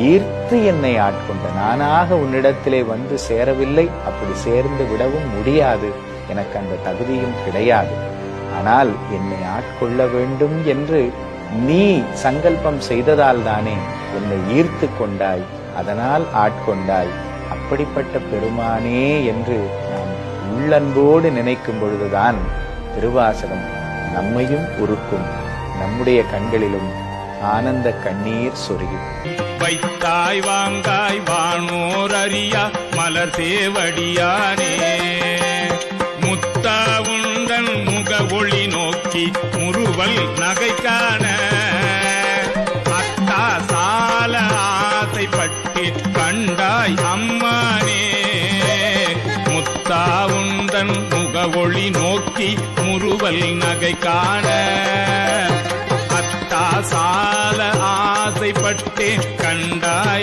ஈர்த்து என்னை ஆட்கொண்ட. நானாக உன்னிடத்திலே வந்து சேரவில்லை, அப்படி சேர்ந்து விடவும் முடியாது, எனக்கு அந்த தகுதியும் கிடையாது. ஆனால் என்னை ஆட்கொள்ள வேண்டும் என்று நீ சங்கல்பம் செய்ததால் தானே என்னை ஈர்த்து கொண்டாய், அதனால் ஆட்கொண்டாய். அப்படிப்பட்ட பெருமானே என்று நாம் உள்ளன்போடு நினைக்கும் பொழுதுதான் திருவாசகம் நம்மையும் உருக்கும், நம்முடைய கண்களிலும் ஆனந்த கண்ணீர் சொரியும். வைத்தாய் வாங்காய் வானோர் அறியா மலர் தேவடியானே, முத்தா உந்தன் முக ஒளி நோக்கி முறுவல் நகைக்கான, அத்தா சால ஆசைப்பட்டு கண்டாய் அம்மானே, முத்தா உந்தன் முக ஒளி நோக்கி முறுவல் நகைக்கான, அத்தா சால ஆசைப்பட்டே கண்டாய்